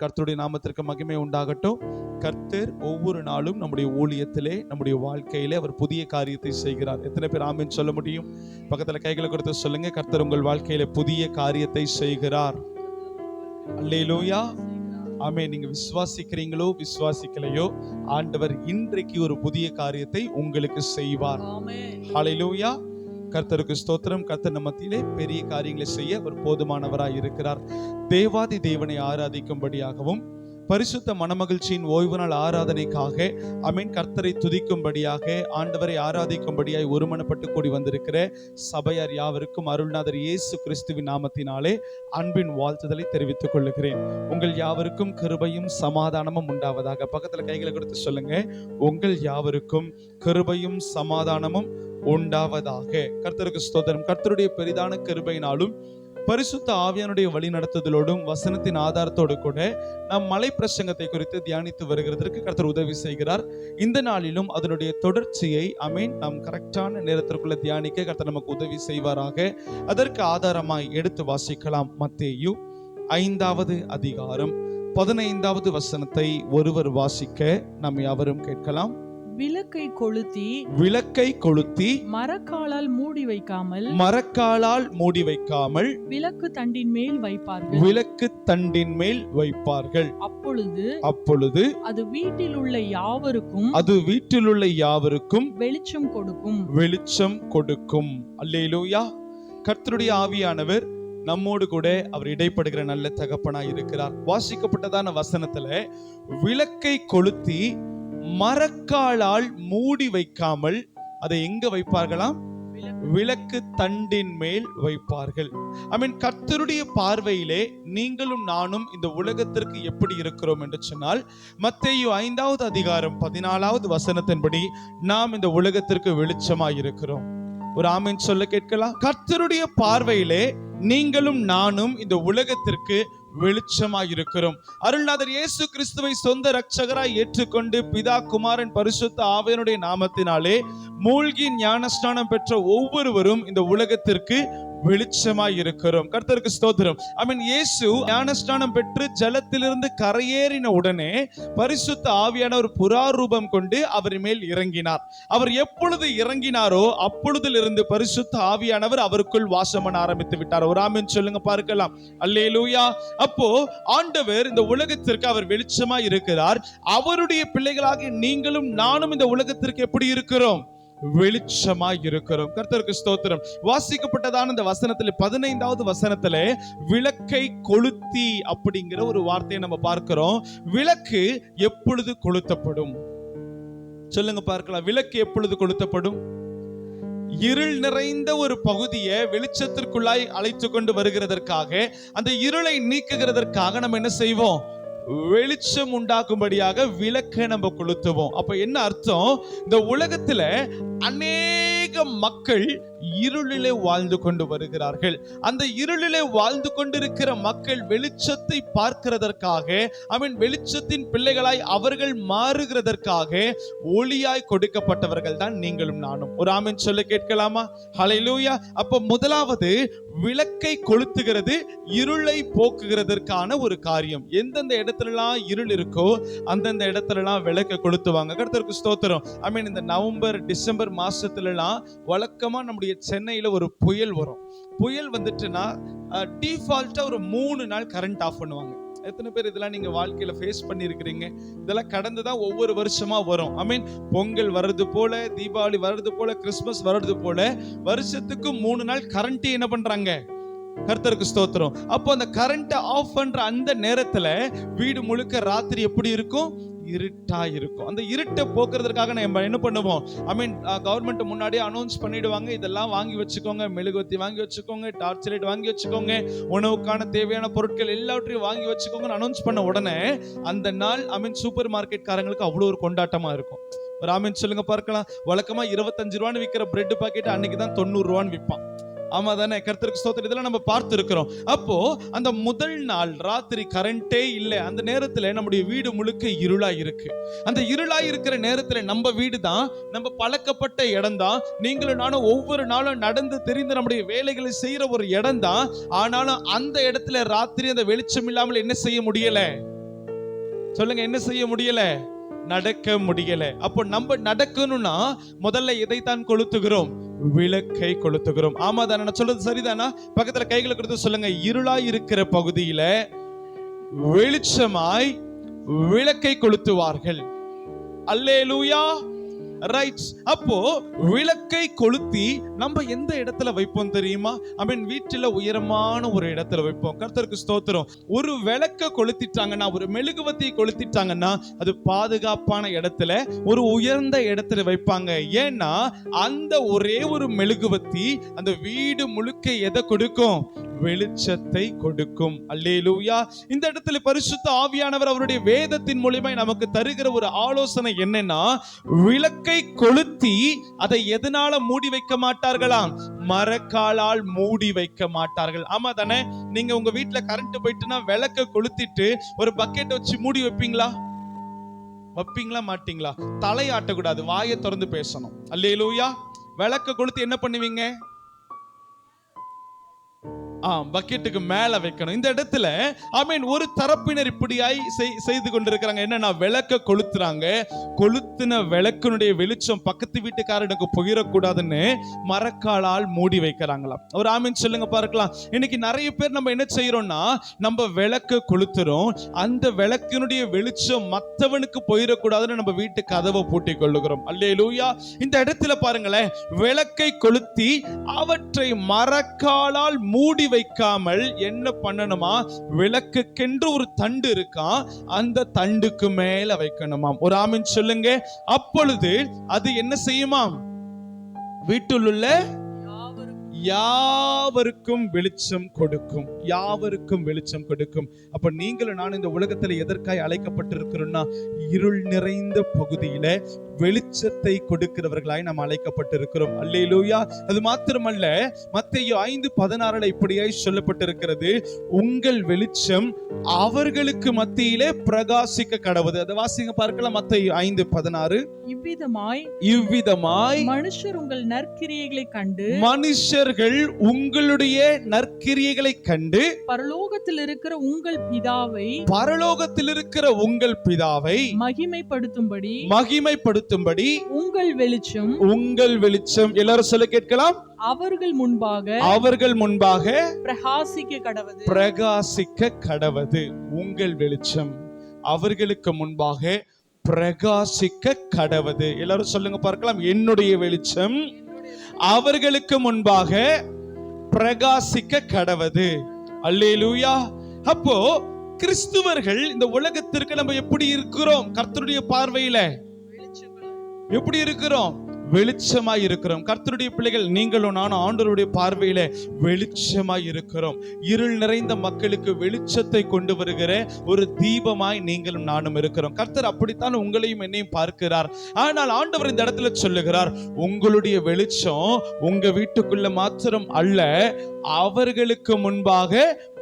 கர்த்தருடைய நாமத்திற்கு மகிமை உண்டாகட்டும். கர்த்தர் ஒவ்வொரு நாளும் நம்முடைய ஊழியத்திலே, நம்முடைய வாழ்க்கையிலே அவர் புதிய காரியத்தை செய்கிறார். எத்தனை பேர் ஆமென் சொல்ல முடியும்? பக்கத்துல கைகளை கொடுத்து சொல்லுங்க, கர்த்தர் உங்கள் வாழ்க்கையில புதிய காரியத்தை செய்கிறார். அல்லேலூயா, ஆமென். நீங்க விசுவாசிக்கிறீங்களோ விசுவாசிக்கலையோ, ஆண்டவர் இன்றைக்கு ஒரு புதிய காரியத்தை உங்களுக்கு செய்வார். ஹல்லேலூயா, கர்த்தருக்கு ஸ்தோத்திரம். கர்த்தர் நம்ம மத்தியிலே பெரிய காரியங்களை செய்ய அவர் போதுமானவராய் இருக்கிறார். தேவாதி தேவனை ஆராதிக்கும்படியாகவும், பரிசுத்த மனமகிழ்ச்சியின் ஓய்வு நாள் ஆராதனைக்காக ஆமென் கர்த்தரை துதிக்கும்படியாக, ஆண்டவரை ஆராதிக்கும்படியாய் ஒருமனப்பட்டு கூடி வந்திருக்கிற சபையார் யாவருக்கும் அருள்நாதர் இயேசு கிறிஸ்துவின் நாமத்தினாலே அன்பின் வாழ்த்துதலை தெரிவித்துக் கொள்ளுகிறேன். உங்கள் யாவருக்கும் கிருபையும் சமாதானமும் உண்டாவதாக. பக்கத்துல கைகளை கொடுத்து சொல்லுங்க, உங்கள் யாவருக்கும் கிருபையும் சமாதானமும் உண்டாவதாக. கர்த்தருக்கு ஸ்தோத்திரம். கர்த்தருடைய பெரிதான கிருபையினாலும் பரிசுத்த ஆவியானுடைய வழி நடத்துதலோடும் வசனத்தின் ஆதாரத்தோடு கூட நாம் மலை பிரசங்கத்தை குறித்து தியானித்து வருகிறதற்கு கர்த்தர் உதவி செய்கிறார். இந்த நாளிலும் அதனுடைய தொடர்ச்சியை ஆமென் நாம் கரெக்டான நேரத்திற்குள்ள தியானிக்க கர்த்தர் நமக்கு உதவி செய்வாராக. அதற்கு ஆதாரமாய் எடுத்து வாசிக்கலாம். மத்தேயு 5வது அதிகாரம் 15வது வசனத்தை ஒருவர் வாசிக்க நாம் யாவரும் கேட்கலாம். விளக்கை கொளுத்தி மரக்காலால் மூடி வைக்காமல் விளக்கு தண்டின் மேல் வைப்பார்கள். அப்பொழுது அது வீட்டில் உள்ள யாவருக்கும் வெளிச்சம் கொடுக்கும். அல்லேலூயா. கர்த்தருடைய ஆவியானவர் நம்மோடு கூட அவர் இடைப்படுகிற நல்ல தகப்பனாய் இருக்கிறார். வாசிக்கப்பட்டதான வசனத்துல விளக்கை கொளுத்தி மரக்காலால் மூடி வைக்காமல் அதை எங்க வைப்பார்களாம்? விளக்கு தண்டின் மேல் வைப்பார்கள். ஆமென். கர்த்தருடைய பார்வையிலே நீங்களும் நானும் இந்த உலகத்திற்கு எப்படி இருக்கிறோம் என்று சொன்னால், மத்தேயு 5வது அதிகாரம் 14வது வசனத்தின்படி நாம் இந்த உலகத்திற்கு வெளிச்சமாய் இருக்கிறோம். ஒரு ஆமென் சொல்ல கேட்கலாம். கர்த்தருடைய பார்வையிலே நீங்களும் நானும் இந்த உலகத்திற்கு வெளிச்சமாய் இருக்கிறோம். அருள்நாதர் இயேசு கிறிஸ்துவை சொந்த இரட்சகராய் ஏற்றுக்கொண்டு பிதா குமாரன் பரிசுத்த ஆவியானுடைய நாமத்தினாலே மூழ்கி ஞானஸ்நானம் பெற்ற ஒவ்வொருவரும் இந்த உலகத்திற்கு வெளிச்சமாய் இருக்கிறோம். கர்த்தருக்கு ஸ்தோத்திரம். ஆமென். இயேசு ஞானஸ்நானம் பெற்று ஜலத்திலிருந்து கரையேறின உடனே பரிசுத்த ஆவியானவர் புறாரூபம் கொண்டு அவர் மேல் இறங்கினார். அவர் எப்பொழுது இறங்கினாரோ அப்பொழுதிலிருந்து பரிசுத்த ஆவியானவர் அவருக்குள் வாசம் பண்ண ஆரம்பித்து விட்டார். ஒரு ஆமென் சொல்லுங்க பார்க்கலாம். அல்லேலூயா. அப்போ ஆண்டவர் இந்த உலகத்திற்கு அவர் வெளிச்சமாய் இருக்கிறார். அவருடைய பிள்ளைகளாக நீங்களும் நானும் இந்த உலகத்திற்கு எப்படி இருக்கிறோம்? வெளிச்சமாய் இருக்கிறோம். கர்த்தருக்கு ஸ்தோத்திரம். வாசிக்கப்பட்டதான இந்த வசனத்துல 15வது வசனத்துல விளக்கை கொளுத்தி அப்படிங்கிற ஒரு வார்த்தையை நம்ம பார்க்கிறோம். விளக்கு எப்பொழுது கொளுத்தப்படும்? சொல்லுங்க பார்க்கலாம். விளக்கு எப்பொழுது கொளுத்தப்படும்? இருள் நிறைந்த ஒரு பகுதியை வெளிச்சத்திற்குள்ளாய் அழைத்து கொண்டு வருகிறதற்காக, அந்த இருளை நீக்குகிறதற்காக நம்ம என்ன செய்வோம்? வெளிச்சம் உண்டாக்கும்படியாக விளக்கை நம்ம கொளுத்துவோம். அப்ப என்ன அர்த்தம்? இந்த உலகத்துல அநேக மக்கள் இருளிலே வாழ்ந்து கொண்டு வருகிறார்கள். அந்த இருளிலே வாழ்ந்து கொண்டிருக்கிற மக்கள் வெளிச்சத்தை பார்க்கிறதற்காக, அவன் வெளிச்சத்தின் பிள்ளைகளாய் அவர்கள் மாறுகிறதற்காக ஒளியாய் கொடுக்கப்பட்டவர்கள் தான் நீங்களும் நானும். ஒரு ஆமென் சொல்ல கேட்கலாமா? ஹல்லேலூயா. அப்ப முதலாவது விளக்கை கொளுத்துகிறது இருளை போக்குகிறதற்கான ஒரு காரியம். எந்தெந்த இடத்துலலாம் இருள் இருக்கோ அந்தந்த இடத்துலலாம் விளக்கை கொளுத்துவாங்க. கர்த்தருக்கு ஸ்தோத்திரம். ஆமென். இந்த நவம்பர் டிசம்பர் மாசத்துலலாம் வழக்கமா நம்முடைய சென்னையில ஒரு புயல் வரும். புயல் வந்துட்டுனா டிஃபால்ட்டா ஒரு 3 நாள் கரண்ட் ஆஃப் பண்ணுவாங்க. எத்தனை பேர் இதெல்லாம் நீங்க வாழ்க்கையில ஃபேஸ் பண்ணி இருக்கிறீங்க? இதெல்லாம் கடந்துதான் ஒவ்வொரு வருஷமா வரும். ஐ மீன், பொங்கல் வர்றது போல, தீபாவளி வர்றது போல, கிறிஸ்துமஸ் வர்றது போல வருஷத்துக்கு 3 நாள் கரண்ட் என்ன பண்றாங்க? கர்த்தருக்கு ஸ்தோத்திரம். அப்போ அந்த கரண்ட் ஆஃப் பண்ற அந்த நேரத்துல வீடு முழுக்க ராத்திரி எப்படி இருக்கும்? இருட்டா இருக்கும். அந்த இருட்டை போக்குறதுக்காக நம்ம என்ன பண்ணுவோம்? ஐ மீன், கவர்மெண்ட் முன்னாடியே அனௌன்ஸ் பண்ணிடுவாங்க, இதெல்லாம் வாங்கி வச்சுக்கோங்க, மெழுகுவத்தி வாங்கி வச்சுக்கோங்க, டார்ச் லைட் வாங்கி வச்சுக்கோங்க, உணவுக்கான தேவையான பொருட்கள் எல்லாவற்றையும் வாங்கி வச்சுக்கோங்கன்னு அனௌன்ஸ் பண்ண உடனே அந்த நாள் ஐ மீன் சூப்பர் மார்க்கெட் காரங்களுக்கு அவ்வளோ ஒரு கொண்டாட்டமா இருக்கும். ஒரு ஆமீன் சொல்லுங்க பார்க்கலாம். வழக்கமா 25 ரூபான்னு விற்கிற பிரெட் பாக்கெட் அன்னைக்கு தான் 90 ரூபான்னு விற்பான். ஆமா தானே? கர்த்தருக்கு ஸ்தோத்திரம். இதெல்லாம் நம்ம பார்த்து இருக்கிறோம். அப்போ அந்த முதல் நாள் ராத்திரி கரண்டே இல்லை. அந்த நேரத்துல நம்முடைய வீடு முழுக்க இருளா இருக்கு. அந்த இருளா இருக்கிற நேரத்துல நம்ம வீடு தான், நம்ம பழக்கப்பட்ட இடம் தான், நீங்களும் நானும் ஒவ்வொரு நாளும் நடந்து தெரிந்து நம்முடைய வேலைகளை செய்யற ஒரு இடம் தான். ஆனாலும் அந்த இடத்துல ராத்திரி அந்த வெளிச்சம் இல்லாமல் என்ன செய்ய முடியல? சொல்லுங்க, என்ன செய்ய முடியல? நடக்க முடியல. அப்போ நம்ம நடக்கணும்னா முதல்ல எதைத்தான் கொளுத்துகிறோம்? விளக்கை கொளுத்துகிறோம். ஆமா தானே? நான் சொல்றது சரிதானா? பக்கத்துல கைகளை கொடுத்து சொல்லுங்க, இருளாய் இருக்கிற பகுதியில வெளிச்சமாய் விளக்கை கொளுத்துவார்கள். அல்லேலூயா. ரைட். அப்போ விளக்கை கொளுத்தி நம்ம எந்த இடத்துல வைப்போம் தெரியுமா? வீட்டுல உயரமான ஒரு இடத்துல வைப்போம். கர்த்தருக்கு ஸ்தோத்திரம். ஒரு விளக்க கொளுத்திட்டாங்கன்னா, ஒரு மெழுகுவத்தியை கொளுத்திட்டாங்கன்னா, அது பாதுகாப்பான இடத்துல, ஒரு உயர்ந்த இடத்துல வைப்பாங்க. ஏன்னா அந்த ஒரே ஒரு மெழுகுவத்தி அந்த வீடு முழுக்க எதை கொடுக்கும்? வெளிச்சத்தை கொடுக்கும். அல்லேலூயா. இந்த இடத்துல பரிசுத்த ஆவியானவர் அவருடைய வேதத்தின் மூலமாய் நமக்கு தருகிற ஒரு ஆலோசனை என்னன்னா, விளக்கை கொளுத்தி அதை எதனால மூடி வைக்க மாட்டார்களாம்? மரக்காலால் மூடி வைக்க மாட்டார்கள். ஆமா தானே? நீங்க உங்க வீட்டுல கரண்ட் போயிட்டுனா விளக்க கொளுத்திட்டு ஒரு பக்கெட் வச்சு மூடி வைப்பீங்களா? வைப்பீங்களா மாட்டீங்களா? தலையாட்டக்கூடாது, வாயை திறந்து பேசணும். அல்லேலூயா. விளக்க கொளுத்தி என்ன பண்ணுவீங்க? பக்கெட்டுக்கு மேல வைக்கணும். இந்த இடத்துல ஒரு தரப்பினர் இப்படியாய் செய்து கொண்டிருக்கிறாங்க. என்னன்னா, விளக்க கொளுத்துறாங்க. கொளுத்தின விளக்கினுடைய வெளிச்சம் பக்கத்து வீட்டுக்காரனுக்கு போயிடக்கூடாதுன்னு மரக்காலால் மூடி வைக்கிறாங்களாம். ஒரு ஆமீன் சொல்லுங்க பார்க்கலாம். இன்னைக்கு நிறைய பேர் நம்ம என்ன செய்யறோம்னா, நம்ம விளக்க கொளுத்துறோம். அந்த விளக்கினுடைய வெளிச்சம் மற்றவனுக்கு போயிடக்கூடாதுன்னு நம்ம வீட்டு கதவை பூட்டி கொள்ளுகிறோம். அல்லேலூயா. இந்த இடத்துல பாருங்களேன், விளக்கை கொளுத்தி அவற்றை மரக்காலால் மூடி வைக்காமல் என்ன பண்ணணுமா? விளக்குக்கென்று ஒரு தண்டு இருக்கா, அந்த தண்டுக்கு மேல வைக்கணுமாம். ஒரு ஆமீன் சொல்லுங்க. அப்பொழுது அது என்ன செய்யுமாம்? வீட்டில் உள்ள யாவருக்கும் வெளிச்சம் கொடுக்கும். யாவருக்கும் வெளிச்சம் கொடுக்கும். அப்ப நீங்களும் நான் இந்த உலகத்துல எதற்காய் அழைக்கப்பட்டிருக்கிறோம்னா, இருள் நிறைந்த பகுதியில வெளிச்சத்தை கொடுக்கிறவர்களாய் நாம் அழைக்கப்பட்டிருக்கிறோம். அல்லேலூயா. அது மாத்திரமல்ல, மத்தேயு 5:16 இப்படியாய் சொல்லப்பட்டிருக்கிறது, உங்கள் வெளிச்சம் அவர்களுக்கு மத்தியிலே பிரகாசிக்க கடவுது. அதை வாசிங்க பார்க்கலாம். மத்தேயு 5:16. இவ்விதமாய் மனுஷர் உங்கள் நற்கிரியைகளை கண்டு உங்களுடைய நற்கிரியைகளை கண்டு பரலோகத்தில் இருக்கிற உங்கள் பிதாவை மகிமைப்படுத்தும்படி உங்கள் வெளிச்சம் எல்லாரும் சொல்ல கேட்கலாம். அவர்கள் முன்பாக பிரகாசிக்க கடவது. உங்கள் வெளிச்சம் அவர்களுக்கு முன்பாக பிரகாசிக்க கடவது. எல்லாரும் சொல்லுங்க பார்க்கலாம். என்னுடைய வெளிச்சம் அவர்களுக்கு முன்பாக பிரகாசிக்க கடவது. அல்லேலூயா. அப்போ கிறிஸ்துவர்கள் இந்த உலகத்திற்கு நம்ம எப்படி இருக்கிறோம்? கர்த்தருடைய பார்வையில எப்படி இருக்கிறோம்? வெளிச்சமாய் இருக்கிறோம். கர்த்தருடைய பிள்ளைகள் நீங்களும் நானும் ஆண்டவருடைய பார்வையில வெளிச்சமாய் இருக்கிறோம். இருள் நிறைந்த மக்களுக்கு வெளிச்சத்தை கொண்டு வருகிற ஒரு தீபமாய் நீங்களும் நானும் இருக்கிறோம். கர்த்தர் அப்படித்தான் உங்களையும் என்னையும் பார்க்கிறார். ஆனால் ஆண்டவர் இந்த இடத்துல சொல்லுகிறார், உங்களுடைய வெளிச்சம் உங்க வீட்டுக்குள்ள மாத்திரம் அல்ல, அவர்களுக்கு முன்பாக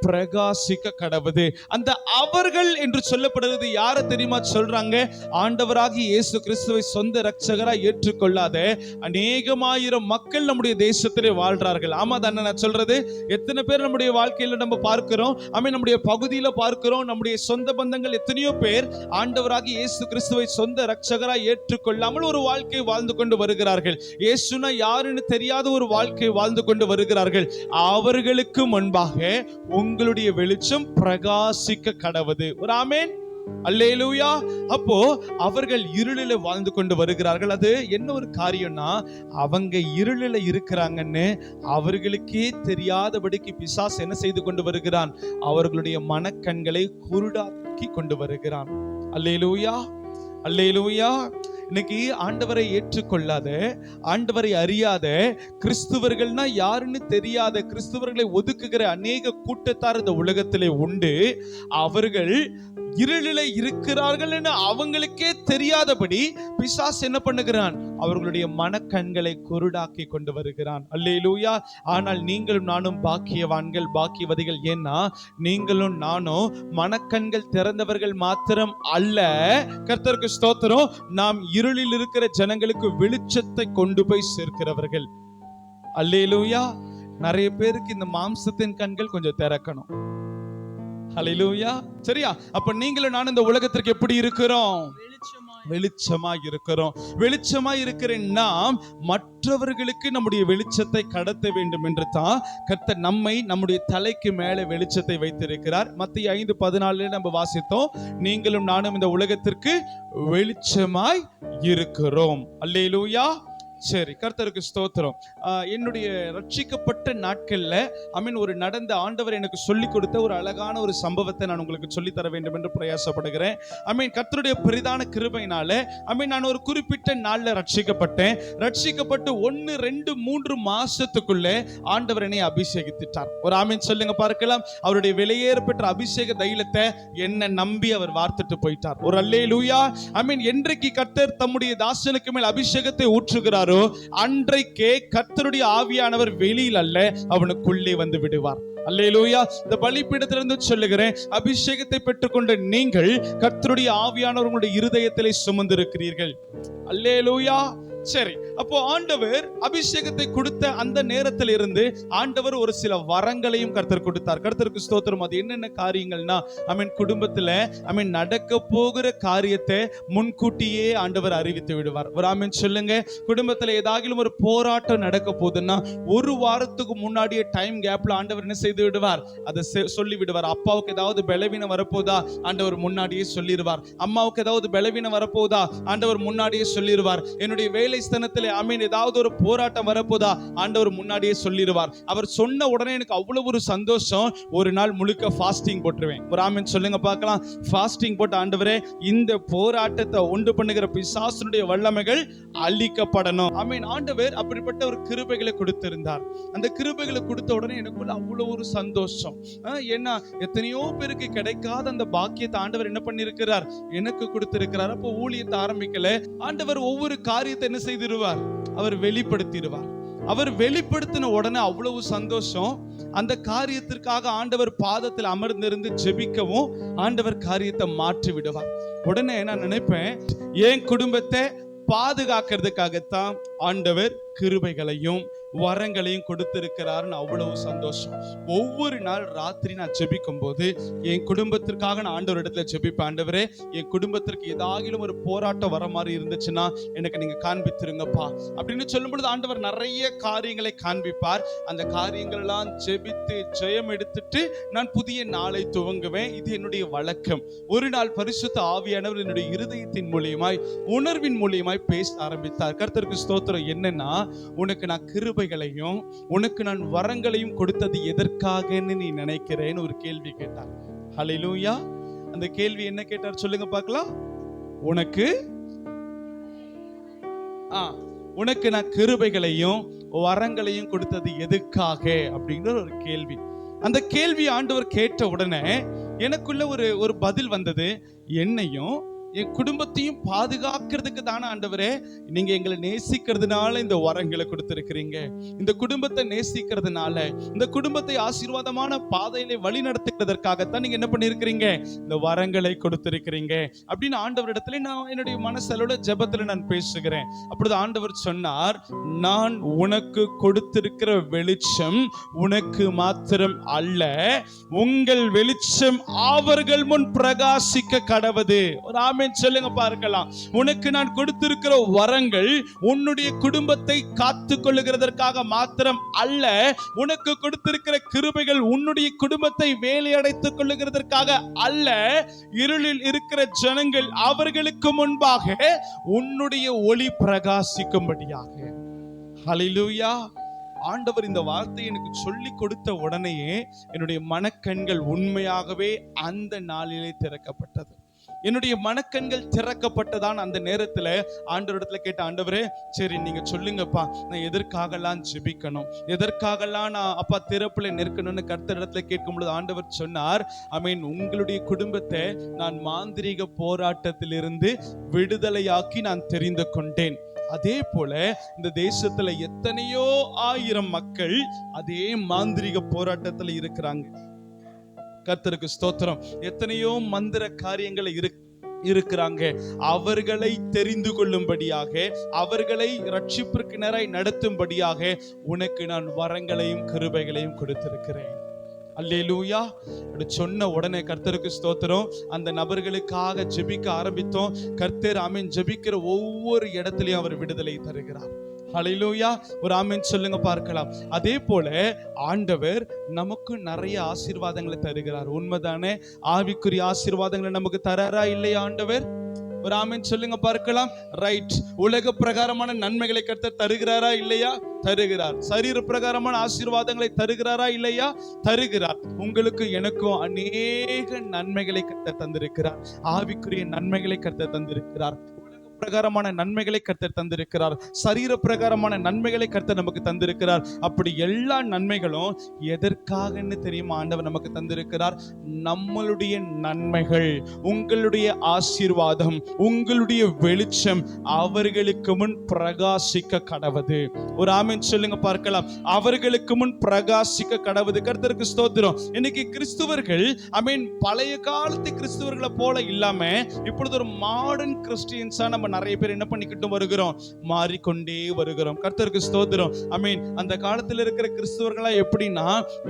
பிரகாசிக்க கடவுது. அந்த அவர்கள் என்று சொல்லப்படுறது யாரை தெரியுமா சொல்றாங்க? ஆண்டவராகிய இயேசு கிறிஸ்துவை சொந்த இரட்சகராய் ஏற்றுக்கொள்ளாத அநேகமாயிரம் மக்கள் நம்முடைய தேசத்திலே வாழ்றார்கள். ஆமா தானே நான் சொல்றது? எத்தனை பேர் நம்முடைய வாழ்க்கையில நம்ம பார்க்கிறோம், நம்முடைய பகுதியில பார்க்கிறோம், நம்முடைய சொந்த பந்தங்கள் எத்தனையோ பேர் ஆண்டவராகிய இயேசு கிறிஸ்துவை சொந்த இரட்சகராய் ஏற்றுக்கொள்ளாமல் ஒரு வாழ்க்கை வாழ்ந்து கொண்டு வருகிறார்கள். இயேசுனா யாருன்னு தெரியாத ஒரு வாழ்க்கை வாழ்ந்து கொண்டு வருகிறார்கள். அவர்களுக்கு முன்பாக உங்களுடைய வெளிச்சம் பிரகாசிக்க கடவுது. ஒரு ஆமென். அல்லேலூயா. அப்போ அவர்கள் இருளில வாழ்ந்து கொண்டு வருகிறார்கள். அது என்ன ஒரு காரியம்னா, அவங்க இருளில இருக்கிறாங்கன்னு அவர்களுக்கே தெரியாதபடிக்கு பிசாசு என்ன செய்து கொண்டு வருகிறான்? அவர்களுடைய மனக்கண்களை குருடாக்கி கொண்டு வருகிறான். அல்லேலூயா, அல்லேலூயா. இன்னைக்கு ஆண்டவரை ஏற்றுக்கொள்ளாத, ஆண்டவரை அறியாத, கிறிஸ்துவர்கள்னா யாருன்னு தெரியாத, கிறிஸ்துவர்களை ஒதுக்குகிற அநேக கூட்டத்தார் இந்த உலகத்திலே உண்டு. அவர்கள் இருளிலே இருக்கிறார்கள் என்று அவங்களுக்கே தெரியாதபடி பிசாசு என்ன பண்ணுகிறான்? அவர்களுடைய மனக்கண்களை குருடாக்கி கொண்டு வருகிறான். அல்லேலூயா. ஆனால் நீங்களும் நானும் பாக்கியவான்கள், பாக்கியவதிகள். ஏன்னா நீங்களும் நானும் மனக்கண்கள் திறந்தவர்கள் மாத்திரம் அல்ல. கர்த்தருக்கு ஸ்தோத்திரம். நாம் இருளில் இருக்கிற ஜனங்களுக்கு வெளிச்சத்தை கொண்டு போய் சேர்க்கிறவர்கள். அல்லேலூயா. நிறைய பேருக்கு இந்த மாம்சத்தின் கண்கள் கொஞ்சம் திறக்கணும். ஹல்லேலூயா. சரியா? அப்ப நீங்களும் நான் இந்த உலகத்திற்கு எப்படி இருக்கிறோம்? வெளிச்சமா இருக்கிறோம். வெளிச்சமா இருக்கிற நாம் மற்றவர்களுக்கு நம்முடைய வெளிச்சத்தை கடத்த வேண்டும் என்று தான் கர்த்தர் நம்மை நம்முடைய தலைக்கு மேலே வெளிச்சத்தை வைத்திருக்கிறார். மத்தேயு 5:14 நம்ம வாசித்தோம், நீங்களும் நானும் இந்த உலகத்திற்கு வெளிச்சமாய் இருக்கிறோம். அல்லேலூயா. சரி, கர்த்தருக்கு ஸ்தோத்திரம். என்னுடைய ரட்சிக்கப்பட்ட நாட்கள்ல ஒரு நடந்த ஆண்டவர் எனக்கு சொல்லிக் கொடுத்த ஒரு அழகான ஒரு சம்பவத்தை நான் உங்களுக்கு சொல்லி தர வேண்டும் என்று பிரயாசப்படுகிறேன். கர்த்தருடைய பெரிதான கிருபையினால நான் ஒரு குறிப்பிட்ட நாள்ல ரட்சிக்கப்பட்டேன். ரட்சிக்கப்பட்டு 1, 2, 3 மாசத்துக்குள்ளே ஆண்டவர் என்னை அபிஷேகித்தார். ஒரு ஆமென் சொல்லுங்க பார்க்கலாம். அவருடைய விலையேற பெற்ற அபிஷேக தைலத்தை என்ன நம்பி அவர் வார்த்துட்டு போயிட்டார். ஒரு அல்லேலூயா. என்றைக்கு கர்த்தர் தம்முடைய தாசனுக்கு மேல் அபிஷேகத்தை ஊற்றுகிறார், அன்றைக்கே கர்த்தருடைய ஆவியானவர் வெளியில் அல்ல, அவனுக்குள்ளே வந்து விடுவார். அல்லேலூயா. இந்த பலிபீடத்திலிருந்து சொல்லுகிறேன், அபிஷேகத்தை பெற்றுக்கொண்ட நீங்கள் கர்த்தருடைய ஆவியானவர் உங்களுடைய இருதயத்திலே சுமந்திருக்கிறீர்கள். அல்லேலூயா. சரி, அப்போ ஆண்டவர் அபிஷேகத்தை கொடுத்த அந்த நேரத்தில் இருந்து ஆண்டவர் ஒரு சில வரங்களையும் கர்த்தர் கொடுத்தார். கர்த்தருக்கு ஸ்தோத்திரம். அது என்னென்ன காரியங்கள்னா, குடும்பத்துல நடக்க போகிற காரியத்தை முன்கூட்டியே ஆண்டவர் அறிவித்து விடுவார். ஒரு ஆமென் சொல்லுங்க. குடும்பத்துல ஏதாகிலும் ஒரு போராட்டம் நடக்க போகுதுன்னா 1 வாரத்துக்கு முன்னாடியே டைம் கேப்ல ஆண்டவர் என்ன செய்து விடுவார், அதை சொல்லி விடுவார். அப்பாவுக்கு ஏதாவது பலவீனம் வரப்போதா, ஆண்டவர் முன்னாடியே சொல்லிடுவார். அம்மாவுக்கு ஏதாவது பலவீனம் வரப்போதா, ஆண்டவர் முன்னாடியே சொல்லிடுவார். என்னுடைய வேலை ஸ்தலத்திலே ஏதாவது ஒரு போராட்டம் வரப்போதா, ஆண்டவர் முன்னாடியே சொல்லிடுவார். அவர் சொன்ன உடனே எனக்கு அவ்வளவு ஒரு சந்தோஷம். ஒரு நாள் முழுக்க ஃபாஸ்டிங் போட்டுருவேன். ஒரு ஆமென் சொல்லுங்க பார்க்கலாம். ஃபாஸ்டிங் போட்டு, ஆண்டவரே இந்த போராட்டத்தை உண்டு பண்ணுகிற பிசாசுடைய வல்லமைகள் அழிக்கப்படணும். ஆண்டவர் அப்படிப்பட்ட ஒரு கிருபைகளை கொடுத்திருந்தார். அந்த கிருபைகளை கொடுத்த உடனே எனக்குள்ள அவ்வளவு ஒரு சந்தோஷம். ஏன்னா எத்தனையோ பேருக்கு கிடைக்காத அந்த பாக்கியத்தை ஆண்டவர் என்ன பண்ணிருக்கிறார், எனக்கு கொடுத்திருக்கிறார். அப்போ ஊழியத்தை ஆரம்பிக்கல, ஆண்டவர் ஒவ்வொரு காரியத்தை என்ன செய்திருவார், அவர் வெளிப்படுத்திடுவார். அவர் வெளிப்படுத்தின உடனே அவ்வளவு சந்தோஷம். அந்த காரியத்திற்காக ஆண்டவர் பாதத்தில் அமர்ந்திருந்து ஜெபிக்கவும் ஆண்டவர் காரியத்தை மாற்றி விடுவார். உடனே நான் நினைப்பேன், என் குடும்பத்தை பாதுகாக்கிறதுக்காகத்தான் ஆண்டவர் கிருபைகளையும் வரங்களையும் கொடுத்திருக்கிறார்னு அவ்வளவு சந்தோஷம். ஒவ்வொரு நாள் ராத்திரி நான் ஜெபிக்கும் போது என் குடும்பத்திற்காக நான் ஆண்டவர் இடத்துல ஜெபிப்பேன். ஆண்டவரே, என் குடும்பத்திற்கு ஏதாகிலும் ஒரு போராட்டம் வர மாதிரி இருந்துச்சுன்னா எனக்கு நீங்க காண்பித்திருங்கப்பா அப்படின்னு சொல்லும் பொழுது ஆண்டவர் நிறைய காரியங்களை காண்பிப்பார். அந்த காரியங்கள் எல்லாம் ஜெபித்து ஜெயம் எடுத்துட்டு நான் புதிய நாளை துவங்குவேன். இது என்னுடைய வழக்கம். ஒரு நாள் பரிசுத்த ஆவியானவர் என்னுடைய இருதயத்தின் மூலியமாய், உணர்வின் மூலியமாய் பேச ஆரம்பித்தார். கர்த்தருக்கு ஸ்தோத்திரம். என்னன்னா, உனக்கு நான் கிருபைகளையும் உனக்கு நான் வரங்களையும் கொடுத்தது எதற்காகன்னு நீ நினைக்கிறேன்னு ஒரு கேள்வி கேட்டார். ஹல்லேலூயா. அந்த கேள்வி என்ன கேட்டார் சொல்லுங்க பார்க்கலாம். உனக்கு நான் கிருபைகளையும் வரங்களையும் கொடுத்தது எதுக்காக அப்படிங்கிற ஒரு கேள்வி. அந்த கேள்வி ஆண்டவர் கேட்ட உடனே எனக்குள்ள ஒரு பதில் வந்தது. என்னையும் என் குடும்பத்தையும் பாதுகாக்கிறதுக்கு தானே ஆண்டவரே நீங்க எங்களை நேசிக்கிறதுனால இந்த வரங்களை கொடுத்திருக்கிறீங்க. இந்த குடும்பத்தை நேசிக்கிறதுனால, இந்த குடும்பத்தை ஆசீர்வாதமான பாதையிலே வழி நடத்துகிறதற்காகத்தான் நீங்க என்ன பண்ணிருக்கிறீங்க, இந்த வரங்களை கொடுத்திருக்கிறீங்க அப்படின்னு ஆண்டவரிடத்துல நான் என்னுடைய மனசளவுல ஜெபத்துல நான் பேசுகிறேன். அப்பொழுது ஆண்டவர் சொன்னார், நான் உனக்கு கொடுத்திருக்கிற வெளிச்சம் உனக்கு மாத்திரம் அல்ல, உங்கள் வெளிச்சம் அவர்கள் முன் பிரகாசிக்க கடவது. ஒரு சொல்லுங்க பார்க்கலாம். உனக்கு நான் கொடுத்திருக்கிற வரங்கள் உன்னுடைய குடும்பத்தை காத்துக் கொள்ளுகிறதற்காக மாத்திரம் அல்ல, உனக்கு கொடுத்திருக்கிற கிருபைகள் உன்னுடைய குடும்பத்தை வேலையடைத்துக் கொள்ளுகிறதற்காக அல்ல, இருளில் இருக்கிற ஜனங்கள் அவர்களுக்கு முன்பாக உன்னுடைய ஒளி பிரகாசிக்கும்படியாக. ஹல்லேலூயா. ஆண்டவர் இந்த வார்த்தையை எனக்கு சொல்லி கொடுத்த உடனேயே என்னுடைய மனக்கண்கள் உண்மையாகவே அந்த நாளிலே திறக்கப்பட்டது. என்னுடைய மனக்கண்கள் திறக்கப்பட்டதான். அந்த நேரத்துல ஆண்டவரிடத்துல கேட்ட, ஆண்டவரே சரி நீங்க சொல்லுங்கப்பா, நான் எதற்காகலாம் ஜெபிக்கணும், எதற்காகலாம் நான் அப்பா திறப்புல நிற்கணும்னு கர்த்தரிடத்துல கேட்கும் பொழுது ஆண்டவர் சொன்னார், உங்களுடைய குடும்பத்தை நான் மாந்திரீக போராட்டத்திலிருந்து விடுதலையாக்கி நான் தெரிந்து கொண்டேன். அதே போல இந்த தேசத்துல எத்தனையோ 1000 மக்கள் அதே மாந்திரீக போராட்டத்துல இருக்கிறாங்க. கர்த்தருக்கு ஸ்தோத்திரம். எத்தனையோ மந்திர காரியங்களை இருக்கிறாங்க. அவர்களை தெரிந்து கொள்ளும்படியாக, அவர்களை ரட்சிப்பிற்கு நேராய் நடத்தும்படியாக உனக்கு நான் வரங்களையும் கிருபைகளையும் கொடுத்திருக்கிறேன். அல்லேலூயா. அப்படி சொன்ன உடனே கர்த்தருக்கு ஸ்தோத்திரம். அந்த நபர்களுக்காக ஜெபிக்க ஆரம்பித்தோம். கர்த்தர் ஆமென் ஜெபிக்கிற ஒவ்வொரு இடத்திலையும் அவர் விடுதலை தருகிறார். ஹல்லேலூயா. ஒரு ஆமென் சொல்லுங்க பார்க்கலாம். அதே போல ஆண்டவர் நமக்கு நிறைய ஆசீர்வாதங்களை தருகிறார். உண்மைதானே? ஆவிக்குரிய ஆசீர்வாதங்களை நமக்கு தராரா இல்லையா ஆண்டவர்? ஒரு ஆமென் சொல்லுங்க பார்க்கலாம். ரைட். உலக பிரகாரமான நன்மைகளை கர்த்தர் தருகிறாரா இல்லையா? தருகிறார். சரீர பிரகாரமான ஆசீர்வாதங்களை தருகிறாரா இல்லையா? தருகிறார். உங்களுக்கு எனக்கும் அநேக நன்மைகளை கர்த்தர் தந்திருக்கிறார். ஆவிக்குரிய நன்மைகளை கர்த்தர் தந்திருக்கிறார். பிரகாரமான நன்மைகளை கர்த்தர் தந்திருக்கிறார். சரீர பிரகாரமான நன்மைகளை கர்த்தர் நமக்கு தந்திருக்கிறார். அப்படி எல்லா நன்மைகளும் எதற்காகன்னு தெரியுமா ஆண்டவர் நமக்கு தந்திருக்கிறார்? நம்மளுடைய நன்மைகள், உங்களுடைய ஆசீர்வாதம், உங்களுடைய வெளிச்சம் அவர்களுக்கு முன் பிரகாசிக்க கடவுது. ஒரு ஆமென் சொல்லுங்க பார்க்கலாம். அவர்களுக்கு முன் பிரகாசிக்க கடவுது. கர்த்தருக்கு ஸ்தோத்திரம். இன்னைக்கு கிறிஸ்துவர்கள் ஆமென் பழைய காலத்து கிறிஸ்துவர்களை போல இல்லாம இப்பொழுது ஒரு மாடர்ன் கிறிஸ்டியன்ஸா நம்ம நிறைய பேர் என்ன பண்ணிக்கிட்டு வருகிறோம், மாறிக்கொண்டே வருகிறோம். கர்த்தருக்கு ஸ்தோத்திரம். ஆமென். அந்த காலத்துல இருக்கிற கிறிஸ்தவர்களா எப்படின்னா,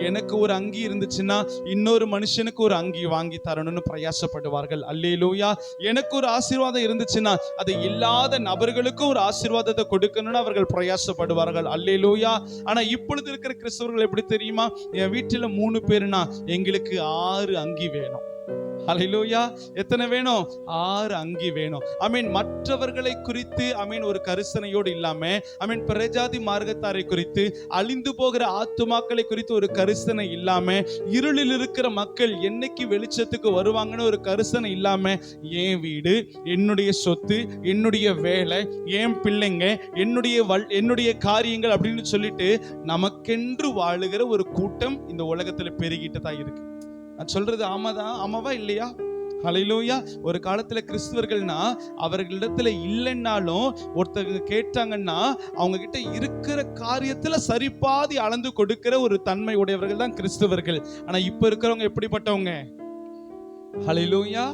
எனக்கு ஒரு அங்கி இருந்துச்சுன்னா இன்னொரு மனுஷனுக்கு ஒரு அங்கி வாங்கி தரணும்னு பிரயாசப்படுவார்கள். அல்லேலூயா. எனக்கு ஒரு ஆசீர்வாதம் இருந்துச்சுன்னா அது இல்லாத நபர்களுக்கும் ஒரு ஆசீர்வாதத்தை கொடுக்கணும்னு அவர்கள் பிரயாசப்படுவார்கள். அல்லேலூயா. ஆனா இப்பொழுது இருக்கிற கிறிஸ்தவர்கள் எப்படி தெரியுமா? என் வீட்டுல 3 பேருனா எங்களுக்கு 6 அங்கி வேணும். ஹல்லேலூயா. எத்தனை வேணும்? 6 அங்கி வேணும். ஆமென். மற்றவர்களை குறித்து ஆமென் ஒரு கரிசனையோடு இல்லாம, ஆமென் பிரஜாதி மார்க்கத்தாரை குறித்து, அழிந்து போகிற ஆத்துமாக்களை குறித்து ஒரு கரிசனை இல்லாம, இருளில் இருக்கிற மக்கள் என்னைக்கு வெளிச்சத்துக்கு வருவாங்கன்னு ஒரு கரிசனை இல்லாம, என் வீடு, என்னுடைய சொத்து, என்னுடைய வேலை, என் பிள்ளைங்க, என்னுடைய காரியங்கள் அப்படின்னு சொல்லிட்டு நமக்கென்று வாழுகிற ஒரு கூட்டம் இந்த உலகத்துல பெருகிட்டு தான் இருக்கு. நான் சொல்றது ஆமாவா இல்லையா? ஹல்லேலூயா. ஒரு காலத்துல கிறிஸ்துவர்கள்னா அவர்களிடத்துல இல்லைன்னாலும் ஒருத்தங்க கேட்டாங்கன்னா அவங்க கிட்ட இருக்கிற காரியத்துல சரிபாதி அளந்து கொடுக்கிற ஒரு தன்மை உடையவர்கள் தான் கிறிஸ்துவர்கள். ஆனா இப்ப இருக்கிறவங்க எப்படிப்பட்டவங்க? ஹல்லேலூயா.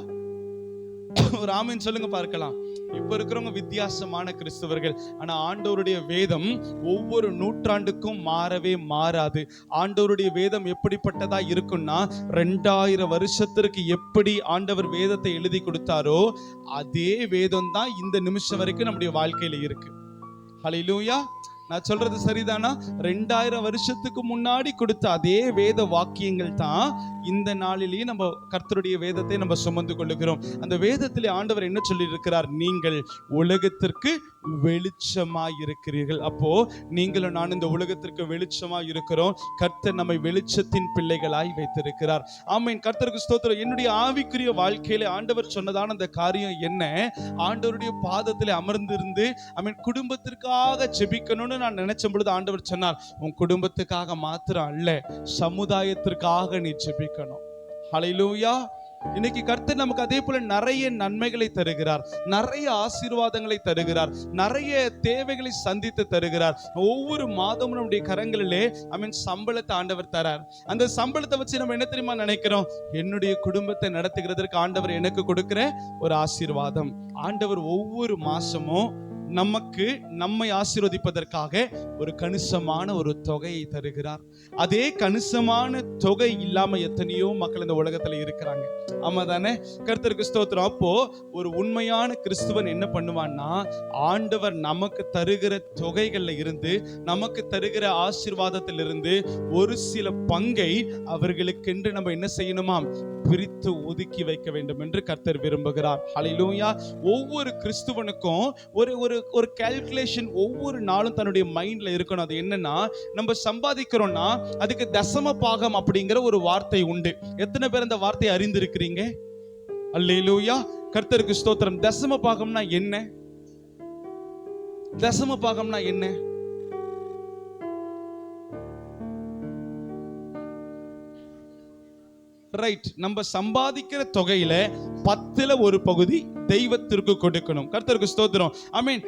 ஒரு ஆமென் சொல்லுங்க பார்க்கலாம். இப்ப இருக்கிறவங்க வித்தியாசமான கிறிஸ்தவர்கள். ஆனா ஆண்டவருடைய வேதம் ஒவ்வொரு நூற்றாண்டுக்கும் மாறவே மாறாது. ஆண்டவருடைய வேதம் எப்படிப்பட்டதா இருக்கும்னா, 2000 வருஷத்திற்கு எப்படி ஆண்டவர் வேதத்தை எழுதி கொடுத்தாரோ அதே வேதம் தான் இந்த நிமிஷம் வரைக்கும் நம்முடைய வாழ்க்கையில இருக்கு. ஹல்லேலூயா. நான் சொல்றது சரிதானா? 2000 வருஷத்துக்கு முன்னாடி கொடுத்த அதே வேத வாக்கியங்கள் தான் இந்த நாளிலேயே நம்ம கர்த்தருடைய வேதத்தை நம்ம சுமந்து கொள்ளுகிறோம். அந்த வேதத்திலே ஆண்டவர் என்ன சொல்லி இருக்கிறார்? நீங்கள் உலகத்திற்கு வெளிச்சமாய் இருக்கிறீர்கள். அப்போ நீங்களும் நான் இந்த உலகத்திற்கு வெளிச்சமாய் இருக்கிறோம். கர்த்தர் நம்மை வெளிச்சத்தின் பிள்ளைகளாய் வைத்திருக்கிறார். ஆமென். கர்த்தருக்கு ஸ்தோத்திரம். என்னுடைய ஆவிக்குரிய வாழ்க்கையில ஆண்டவர் சொன்னதான அந்த காரியம் என்ன? ஆண்டவருடைய பாதத்திலே அமர்ந்திருந்து ஆமென் குடும்பத்திற்காக ஜெபிக்கணும்னு நான் நினைச்ச பொழுது ஆண்டவர் சொன்னார், உன் குடும்பத்துக்காக மாத்திரம் அல்ல, சமுதாயத்திற்காக நீ ஜெபிக்கணும். ஹல்லேலூயா. இன்னைக்கு கர்த்தர் நமக்கு அதே போல நிறைய நன்மைகளை தருகிறார், நிறைய ஆசீர்வாதங்களை தருகிறார், நிறைய தேவைகளை சந்தித்து தருகிறார். ஒவ்வொரு மாதமும் நம்முடைய கரங்களிலே சம்பளத்தை ஆண்டவர் தரார். அந்த சம்பளத்தை வச்சு நம்ம என்ன தெரியுமா நினைக்கிறோம்? என்னுடைய குடும்பத்தை நடத்துகிறதற்கு ஆண்டவர் எனக்கு கொடுக்கிற ஒரு ஆசீர்வாதம். ஆண்டவர் ஒவ்வொரு மாசமும் நம்மை ஆசீர்வதிப்பதற்காக ஒரு கணிசமான ஒரு தொகையை தருகிறார். அதே கணிசமான தொகை இல்லாம எத்தனையோ மக்கள் இந்த உலகத்துல இருக்கிறாங்க. ஆமா தானே? கர்த்தருக்கு ஸ்தோத்திரம். அப்போ ஒரு உண்மையான கிறிஸ்துவன் என்ன பண்ணுவான்னா, ஆண்டவர் நமக்கு தருகிற தொகைகள்ல இருந்து, நமக்கு தருகிற ஆசீர்வாதத்திலிருந்து ஒரு சில பங்கை அவர்களுக்கென்று நம்ம என்ன செய்யணுமாம்? பிரித்து ஒதுக்கி வைக்க வேண்டும் என்று கர்த்தர் விரும்புகிறார். ஹல்லேலூயா. ஒவ்வொரு கிறிஸ்துவனுக்கும் ஒரு கால்குலேஷன் ஒவ்வொரு நாளும் தன்னுடைய மைண்ட்ல இருக்கணும். அது என்னன்னா, நம்ம சம்பாதிக்கிறோம்னா அதுக்கு தசம பாகம் அப்படிங்கிற ஒரு வார்த்தை உண்டு. எத்தனை பேர் அந்த வார்த்தையை அறிந்திருக்கிறீங்க? அல்லேலூயா. கர்த்தருக்கு ஸ்தோத்திரம். தசம பாகம்னா என்ன? தசம பாகம்னா என்ன? ரைட், நம்ம சம்பாதிக்கிற தொகையில 10ல் ஒரு பகுதி தெய்வத்திற்கு கொடுக்கணும். கர்த்தருக்கு ஸ்தோத்திரம். ஐ மீன்,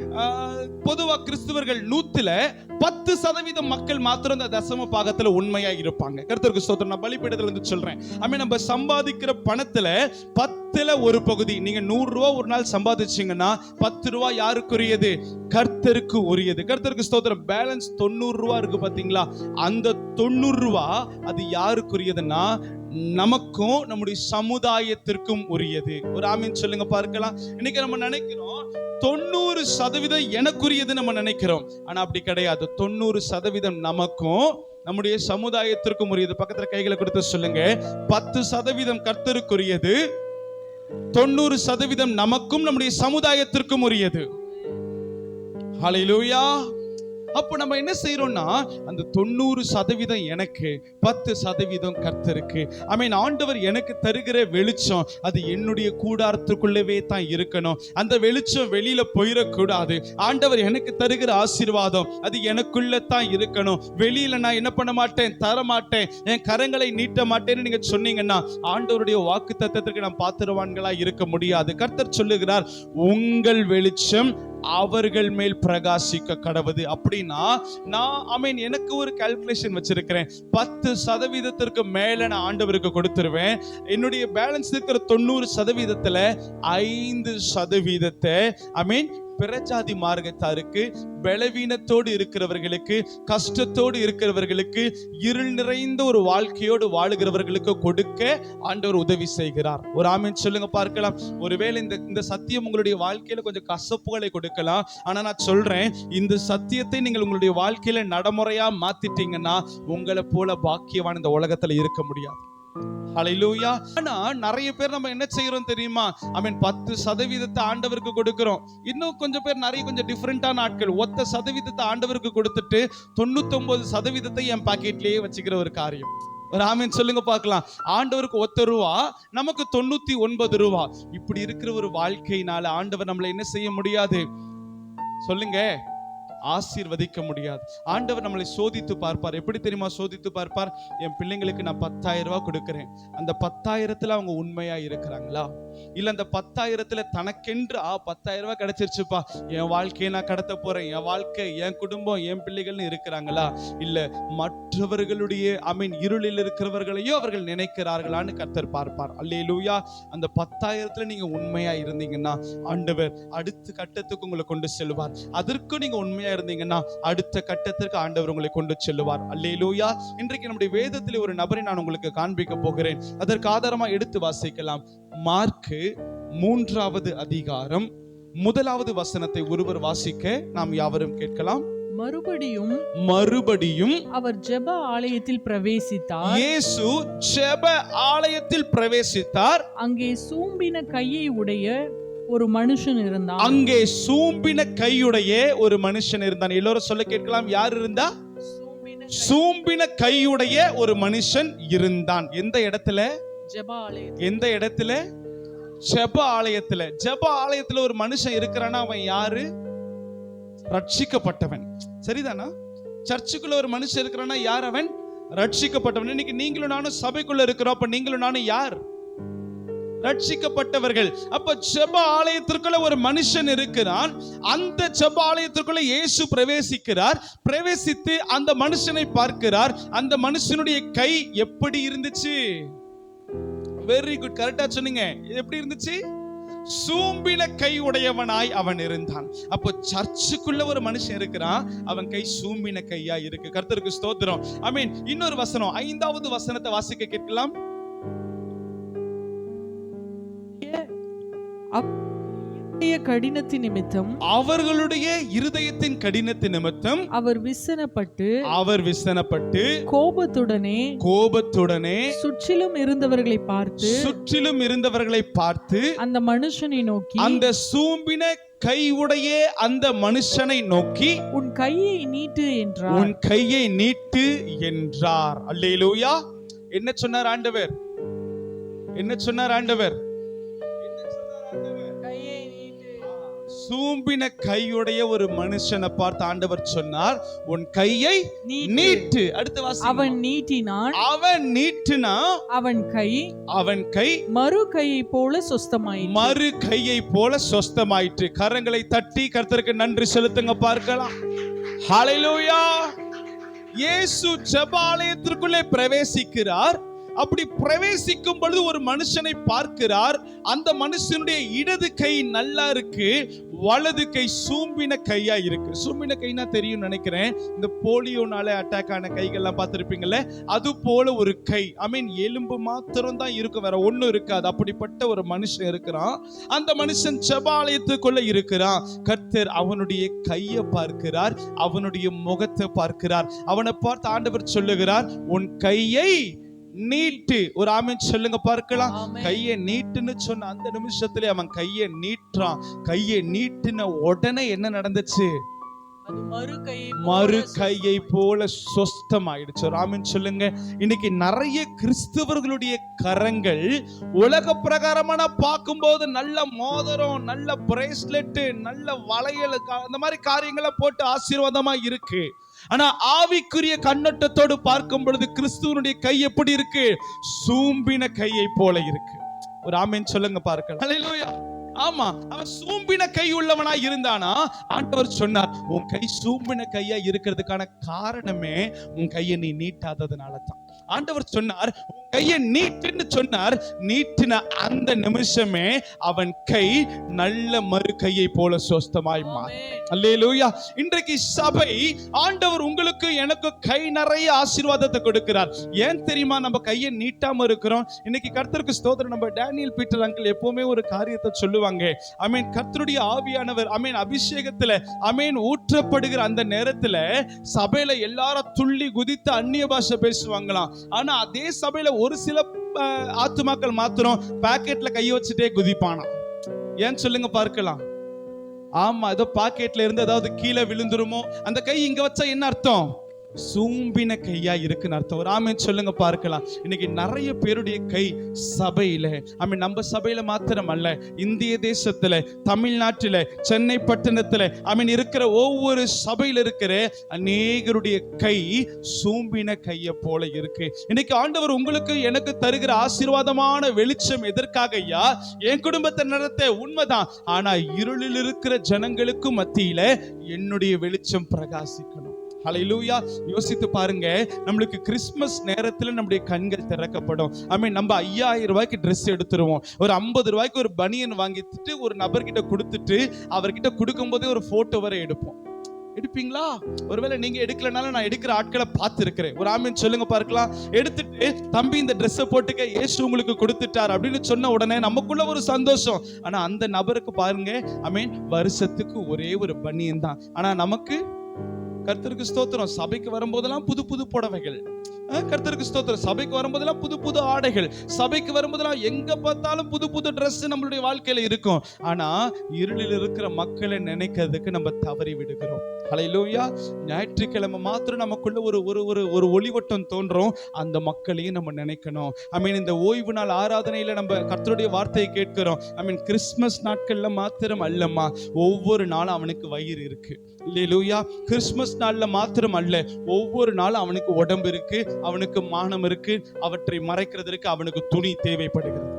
பொதுவா கிறிஸ்தவர்கள் 100% மக்கள் மாத்திரம் இந்த தசம பாகத்துல உண்மையா இருப்பாங்க. கர்த்தருக்கு ஸ்தோத்திரம். நான் பலிபீடத்துல இருந்து சொல்றேன். ஐ மீன், நம்ம சம்பாதிக்கிற பணத்துல 10ல் ஒரு பகுதி, நீங்க 100 ரூபா ஒரு நாள் சம்பாதிச்சீங்கன்னா 10 ரூபா யாருக்குரியது? கர்த்தருக்கு உரியது. கர்த்தருக்கு ஸ்தோத்திரம். பேலன்ஸ் 90 ரூபா இருக்கு பாத்தீங்களா, அந்த 90 ரூபா அது யாருக்குரியதுன்னா நமக்கும் நம்முடைய சமுதாயத்திற்கும் உரியது. ஒரு ஆமீன் சொல்லுங்க பார்க்கலாம். இன்னைக்கு நம்ம நினைக்கிறோம் 90% எனக்குரியது நம்ம நினைக்கிறோம். ஆனா அப்படி கிடையாது. 90% நமக்கும் நம்முடைய சமுதாயத்திற்கும் உரியது. பக்கத்துல கைகளை கொடுத்து சொல்லுங்க, 10% கர்த்தருக்குரியது, 90% நமக்கும் நம்முடைய சமுதாயத்திற்கும் உரியது. ஹல்லேலூயா. அப்ப நம்ம என்ன செய்யறோம்னா, அந்த 90% எனக்கு, 10% கர்த்தருக்கு. ஐ மீன், ஆண்டவர் எனக்கு தருகிற வெளிச்சம் அது என்னுடைய கூடாரத்துக்குள்ளவே தான் இருக்கணும். அந்த வெளிச்சம் வெளியில போயிடக்கூடாது. ஆண்டவர் எனக்கு தருகிற ஆசீர்வாதம் அது எனக்குள்ள தான் இருக்கணும். வெளியில நான் என்ன பண்ண மாட்டேன், தர மாட்டேன், என் கரங்களை நீட்ட மாட்டேன்னு நீங்க சொன்னீங்கன்னா ஆண்டவருடைய வாக்குத்தத்தத்திற்கு நான் பாத்திரவான்களா இருக்க முடியாது. கர்த்தர் சொல்லுகிறார், உங்கள் வெளிச்சம் அவர்கள் மேல் பிரகாசிக்க கடவுது. அப்படின்னா நான் எனக்கு ஒரு கால்குலேஷன் வச்சிருக்கிறேன். 10% மேல நான் ஆண்டவருக்கு கொடுத்துருவேன். என்னுடைய பேலன்ஸ் இருக்கிற 90%ல 5% பிரஜாதி மார்க்கத்தாருக்கு, பலவீனத்தோடு இருக்கிறவர்களுக்கு, கஷ்டத்தோடு இருக்கிறவர்களுக்கு, இருள் நிறைந்த ஒரு வாழ்க்கையோடு வாழுகிறவர்களுக்கு கொடுக்க ஆண்டவர் உதவி செய்கிறார். ஒரு ஆமீன் சொல்லுங்க பார்க்கலாம். ஒருவேளை இந்த சத்தியம் உங்களுடைய வாழ்க்கையில கொஞ்சம் கசப்புகளை கொடுக்கலாம். ஆனா நான் சொல்றேன், இந்த சத்தியத்தை நீங்கள் உங்களுடைய வாழ்க்கையில நடைமுறையா மாத்திட்டீங்கன்னா உங்களை போல பாக்கியவான் இந்த உலகத்துல இருக்க முடியாது. ஹல்லேலூயா. ஆனா நிறைய பேர் நம்ம என்ன செய்யறோம் தெரியுமா? 10% ஆண்டவருக்கு கொடுக்கிறோம். இன்னும் கொஞ்சம் பேர் கொஞ்சம் டிஃபரெண்டான ஆட்கள் 1% ஆண்டவருக்கு கொடுத்துட்டு 99% என் பாக்கெட்லயே வச்சுக்கிற ஒரு காரியம். ஒரு ஆமீன் சொல்லுங்க பார்க்கலாம். ஆண்டவருக்கு 1 ரூபா, நமக்கு 99 ரூபா. இப்படி இருக்கிற ஒரு வாழ்க்கையினால ஆண்டவர் நம்மளை என்ன செய்ய முடியாது? சொல்லுங்க, ஆசீர்வதிக்க முடியாது. ஆண்டவர் நம்மளை சோதித்து பார்ப்பார். எப்படி தெரியுமா சோதித்து பார்ப்பார்? என் பிள்ளைங்களுக்கு நான் 10,000 ரூபாய் கொடுக்கிறேன், அந்த 10,000த்துல அவங்க உண்மையா இருக்கிறாங்களா? இல்ல அந்த 10,000த்துல தனக்கென்று 10,000 ரூபாய் கிடைச்சிருச்சுப்பா, என் வாழ்க்கையை நான் கடத்த போறேன், என் வாழ்க்கை, என் குடும்பம், என் பிள்ளைகள்னு இருக்கிறாங்களா? இல்ல மற்றவர்களுடைய இருளில் இருக்கிறவர்களையும் அவர்கள் நினைக்கிறார்களான்னு கர்த்தர் பார்ப்பார். அல்லேலூயா. அந்த 10,000த்துல நீங்க உண்மையா இருந்தீங்கன்னா ஆண்டவர் அடுத்த கட்டத்துக்கு உங்களை கொண்டு செல்வார். அதற்கு நீங்க உண்மையா இருந்தீங்கன்னா அடுத்த கட்டத்திற்கு ஆண்டவர் உங்களை கொண்டு செல்லுவார். அல்லேலூயா. இன்றைக்கு நம்முடைய வேதத்திலே ஒரு நபரை நான் உங்களுக்கு காண்பிக்க போகிறேன். அதற்கு ஆதாரமா எடுத்து வாசிக்கலாம். மார்க்கு 3வது அதிகாரம் 1வது வசனத்தை ஒருவர் வாசிக்க நாம் யாவரும் கேட்கலாம். மறுபடியும் அவர் ஜெப ஆலயத்தில் பிரவேசித்தார். இயேசு ஜெப ஆலயத்தில் பிரவேசித்தார். அங்கே சூம்பின கையை உடைய ஒரு மனுஷன் இருந்தான். அங்கே சூம்பின கையுடைய ஒரு மனுஷன் இருந்தான். எல்லோரும் சொல்ல கேட்கலாம், யார் இருந்தா? சூம்பின கையுடைய ஒரு மனுஷன் இருந்தான். எந்த இடத்துல? ஜெப ஆலயத்தில். எந்த இடத்துல? ஜெப ஆலயத்துல. ஜெப ஆலயத்துல ஒரு மனுஷன் இருக்கிறானா அவன் யாரு? ரட்சிக்கப்பட்டவன். சரிதானா? சர்ச்சுக்குள்ள ஒரு மனுஷன் இருக்கிறானா யார் அவன்? ரட்சிக்கப்பட்டவன். இன்னைக்கு நீங்களும் நானும் சபைக்குள்ள இருக்கிறோம். அப்ப நீங்களும் நானும் யார்? ரட்சிக்கப்பட்டவர்கள். அப்ப ஜெப ஆலயத்திற்குள்ள ஒரு மனுஷன் இருக்கிறான். அந்த ஜெப ஆலயத்திற்குள்ள இயேசு பிரவேசிக்கிறார். பிரவேசித்து அந்த மனுஷனை பார்க்கிறார். அந்த மனுஷனுடைய கை எப்படி இருந்துச்சு? வெரி குட், கரெக்டா சொன்னீங்க. எப்படி இருந்துச்சு? சூம்பின கை உடையவனாய் அவன் இருந்தான். அப்போ சர்ச்சுக்குள்ள ஒரு மனுஷன் இருக்கிறான், அவன் கை சூம்பின கையா இருக்கு. கர்த்தருக்கு ஸ்தோத்திரம். இன்னொரு வசனம், 5வது வசனத்தை வாசிக்க கேட்கலாம். கடினத்தின் நிமித்தம், அவர்களுடைய இருதயத்தின் கடினத்தின் நிமித்தம் அவர் விசனப்பட்டு கோபத்துடனே சுற்றிலும் இருந்தவர்களை பார்த்து அந்த மனுஷனை நோக்கி, அந்த சூம்பின கையுடைய அந்த மனுஷனை நோக்கி, உன் கையை நீட்டு என்றார். அல்லேலூயா. என்ன சொன்னார் ஆண்டவர்? சூம்பின கையுடைய ஒரு மனுஷனை பார்த்து ஆண்டவர் சொன்னார், உன் கையை நீட்டு. அடுத்த வாசி. அவன் நீட்டினான். அவன் நீட்டினா அவன் கை மறு கையை போல சொஸ்தமாயிற்று. மறு கையை போல சொஸ்தமாயிற்று. கரங்களை தட்டி கர்த்தருக்கு நன்றி செலுத்துங்க பார்க்கலாம். ஹல்லேலூயா. இயேசு ஜெபாலயத்திற்குள்ளே பிரவேசிக்கிறார். அப்படி பிரவேசிக்கும் பொழுது ஒரு மனுஷனை பார்க்கிறார். அந்த மனுஷனுடைய இடது கை நல்லா இருக்கு, வலது கை சூம்பின கையா இருக்கு. சூம்பின கைனா தெரியும் நினைக்கிறேன், இந்த போலியோனால அட்டாக் ஆன கைகள்லாம் பார்த்திருப்பீங்கல்ல, அது போல ஒரு கை. எலும்பு மாத்திரம் தான் இருக்கும், வேற ஒண்ணும் இருக்காது. அப்படிப்பட்ட ஒரு மனுஷன் இருக்கிறான். அந்த மனுஷன் ஜெபாலயத்துக்குள்ள இருக்கிறான். கர்த்தர் அவனுடைய கையை பார்க்கிறார், அவனுடைய முகத்தை பார்க்கிறார். அவனை பார்த்து ஆண்டவர் சொல்லுகிறார், உன் கையை நீட்டு. ஒரு ஆமென் சொல்லுங்க பார்க்கலாம். கையை நீட்டுன்னு சொன்ன அந்த நிமிஷத்துல அவன் கையை நீட்டுறான். கையை நீட்டின உடனே என்ன நடந்துச்சு? மறு கையை போல சொஸ்தமாயிடுச்சு. ஒரு ஆமென் சொல்லுங்க. இன்னைக்கு நிறைய கிறிஸ்தவர்களுடைய கரங்கள் உலக பிரகாரமான பார்க்கும்போது நல்ல மோதிரம், நல்ல பிரேஸ்லெட், நல்ல வளையல், அந்த மாதிரி காரியங்களை போட்டு ஆசீர்வாதமா இருக்கு. ஆனா ஆவிக்குரிய கண்ணோட்டத்தோடு பார்க்கும் பொழுது கிறிஸ்துவனுடைய கை எப்படி இருக்கு? சூம்பின கையை போல இருக்கு. ஒரு ஆமென் சொல்லுங்க பார்க்கலாம். ஹல்லேலூயா. ஆமா, அவன் சூம்பின கை உள்ளவனா இருந்தானா, ஆண்டவர் சொன்னார், உன் கை சூம்பின கையா இருக்கிறதுக்கான காரணமே உன் கையை நீ நீட்டாததுனால தான். ஆண்டவர் சொன்னார், உன் கையை நீட்டுன்னு சொன்னார். நீட்டின அந்த நிமிஷமே அவன் கை நல்ல மறு கையை போல சொஸ்தமாய் மாறி. அல்லேலூயா. இன்றைக்கு சபை, ஆண்டவர் உங்களுக்கு எனக்கு கை நிறைய ஆசீர்வாதத்தை கொடுக்கிறார். ஏன் தெரியுமா நம்ம கையை நீட்டாம இருக்கிறோம்? இன்னைக்கு கர்த்தருக்கு ஸ்தோத்திரம். நம்ம டேனியல் பீட்டர் அங்கிள் எப்பவுமே ஒரு காரியத்தை சொல்லுவாங்க. கர்த்தருடைய ஆவியானவர் அபிஷேகத்துல ஊற்றப்படுகிற அந்த நேரத்துல சபையில எல்லாரும் துள்ளி குதித்து அந்நிய பாஷை பேசுவாங்களாம். ஆனா அதே சபையில ஒரு சில ஆத்துமாக்கள் மாத்திரம் பாக்கெட்ல கையை வச்சுட்டே குதிப்பானா. ஏன் சொல்லுங்க பார்க்கலாம். ஆமா, ஏதோ பாக்கெட்ல இருந்து ஏதாவது கீழே விழுந்துருமோ, அந்த கை இங்க வச்சா என்ன அர்த்தம்? சூம்பின கையா இருக்குன்னு அர்த்தம். ஒரு ஆமென் சொல்லுங்க பார்க்கலாம். இன்னைக்கு நிறைய பேருடைய கை சபையில, நம்ம சபையில மாத்திரம் அல்ல, இந்திய தேசத்துல, தமிழ்நாட்டில, சென்னை பட்டணத்துல இருக்கிற ஒவ்வொரு சபையில இருக்கிற அநேகருடைய கை சூம்பின கையை போல இருக்கு. இன்னைக்கு ஆண்டவர் உங்களுக்கு எனக்கு தருகிற ஆசீர்வாதமான வெளிச்சம் எதற்காக ஐயா? என் குடும்பத்தை நடத்த உண்மைதான். ஆனா இருளில் இருக்கிற ஜனங்களுக்கு மத்தியில என்னுடைய வெளிச்சம் பிரகாசிக்கணும். ஹல்லேலூயா. யோசித்து பாருங்க, நம்மளுக்கு கிறிஸ்மஸ் நேரத்துல நம்முடைய கண்கள் திறக்கப்படும். நம்ம 5000 ரூபாய்க்கு ட்ரெஸ் எடுத்துருவோம். ஒரு 50 ரூபாய்க்கு ஒரு பனியன் வாங்கிட்டு ஒரு நபர்கிட்ட கொடுத்துட்டு அவர்கிட்ட கொடுக்கும் போதே ஒரு போட்டோ வரை எடுப்போம். எடுப்பீங்களா? ஒருவேளை நீங்க எடுக்கலனாலும் நான் எடுக்கிற ஆட்களை பார்த்து இருக்கிறேன். ஒரு ஆமென் சொல்லுங்க பார்க்கலாம். எடுத்துட்டு, தம்பி இந்த ட்ரெஸ்ஸை போட்டுக்க, இயேசு உங்களுக்கு கொடுத்துட்டார் அப்படின்னு சொன்ன உடனே நமக்குள்ள ஒரு சந்தோஷம். ஆனா அந்த நபருக்கு பாருங்க, வருஷத்துக்கு ஒரே ஒரு பனியன் தான். ஆனா நமக்கு, கர்த்தருக்கு ஸ்தோத்திரம், சபைக்கு வரும்போதெல்லாம் புது புது புடவைகள். கர்த்தருக்கு ஸ்தோத்திரம், சபைக்கு வரும்போதெல்லாம் புது புது ஆடைகள், சபைக்கு வரும்போதெல்லாம் எங்க பார்த்தாலும் புது புது ட்ரெஸ் நம்மளுடைய வாழ்க்கையில இருக்கும். ஆனா இருளில் இருக்கிற மக்களை நினைக்கிறதுக்கு நம்ம தவறி விடுகிறோம். ஹல்லேலூயா. ஞாயிற்றுக்கிழமை மாத்திரம் நமக்குள்ள ஒரு ஒளிவட்டம் தோன்றும். அந்த மக்களையும் நம்ம நினைக்கணும். இந்த ஓய்வு நாள் ஆராதனையில நம்ம கர்த்தருடைய வார்த்தையை கேட்கிறோம். கிறிஸ்மஸ் நாட்கள்ல மாத்திரம் அல்லம்மா, ஒவ்வொரு நாளும் அவனுக்கு வயிறு இருக்கு. ஹல்லேலூயா. கிறிஸ்மஸ் நாள்ல மாத்திரம் அல்ல, ஒவ்வொரு நாளும் அவனுக்கு உடம்பு இருக்கு, அவனுக்கு மானம் இருக்கு, அவற்றை மறைக்கிறதுக்கு அவனுக்கு துணி தேவைப்படுகிறது.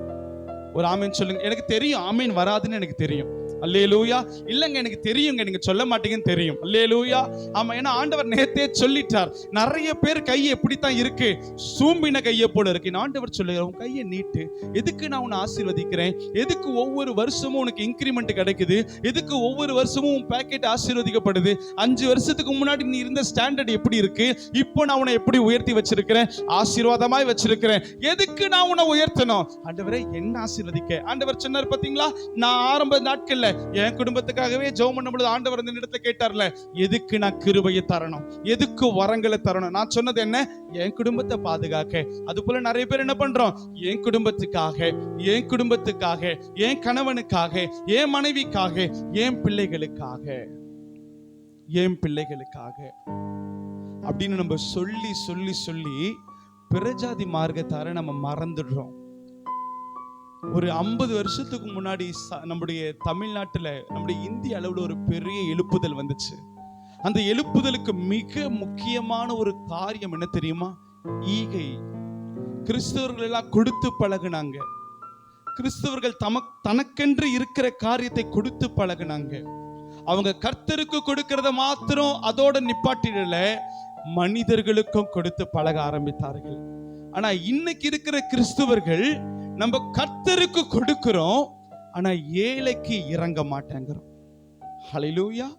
ஒரு ஆமீன் சொல்லுங்க. எனக்கு தெரியும் ஆமீன் வராதுன்னு எனக்கு தெரியும். அல்லேலூயா. இல்லங்க எனக்கு தெரியுங்க, நீங்க சொல்ல மாட்டீங்கன்னு தெரியும். அல்லேலூயா. ஆமா, ஏன்னா ஆண்டவர் நேத்தே சொல்லிட்டார். நிறைய பேர் கை எப்படித்தான் இருக்கு? சூம்பின கையை போல இருக்கு. ஆண்டவர் சொல்லுங்க, உன் கையை நீட்டு. எதுக்கு நான் உன்னை ஆசீர்வதிக்கிறேன்? எதுக்கு ஒவ்வொரு வருஷமும் உனக்கு இன்கிரிமெண்ட் கிடைக்குது? எதுக்கு ஒவ்வொரு வருஷமும் உன் பேக்கெட் ஆசீர்வதிக்கப்படுது? 5 வருஷத்துக்கு முன்னாடி நீ இருந்த ஸ்டாண்டர்ட் எப்படி இருக்கு? இப்போ நான் உன்னை எப்படி உயர்த்தி வச்சிருக்கிறேன்? ஆசீர்வாதமாய் வச்சிருக்கிறேன். எதுக்கு நான் உன்னை உயர்த்தணும்? ஆண்டவரே என்ன ஆசீர்வதிக்க? ஆண்டவர் சொன்னார் பாத்தீங்களா, நான் ஆரம்ப நாட்கள்ல என் குடும்பத்துக்காகவே ஜெபம் பண்ணும்போது ஆண்டவர் இந்த இடத்துல கேட்டார்ல, எதுக்கு நான் கிருபையை தரணும்? எதுக்கு வரங்களை தரணும்? நான் சொன்னது என்ன? என் குடும்பத்தை பாதுகாக்க. அது போல நிறைய பேர் என்ன பண்றோம்? என் குடும்பத்துக்காக, என் குடும்பத்துக்காக, என் கணவனுக்காக, என் மனைவிக்காக, என் பிள்ளைகளுக்காக, என் பிள்ளைகளுக்காக அப்படின்னு நம்ம சொல்லி சொல்லி சொல்லி பிரஜாதி மார்க்கத்தார நம்ம மறந்துடுறோம். ஒரு 50 வருஷத்துக்கு முன்னாடி நம்முடைய தமிழ்நாட்டுல, நம்முடைய இந்திய அளவுல ஒரு பெரிய எழுப்புதல் வந்துச்சு. அந்த எழுப்புதலுக்கு மிக முக்கியமான ஒரு காரியம் என்ன தெரியுமா? ஈகை. கிறிஸ்தவர்கள் எல்லாம் கொடுத்து பழகுனாங்க. கிறிஸ்தவர்கள் தனக்கென்று இருக்கிற காரியத்தை கொடுத்து பழகுனாங்க. அவங்க கர்த்தருக்கு கொடுக்கிறத மாத்திரம் அதோட நிப்பாட்டிடல, மனிதர்களுக்கும் கொடுத்து பழக ஆரம்பித்தார்கள். ஆனா இன்னைக்கு இருக்கிற கிறிஸ்தவர்கள் நம்ம கர்த்தருக்கு கொடுக்கிறோம், ஆனா ஏழைக்கு இறங்க மாட்டேங்கிறோம். ஹல்லேலூயா.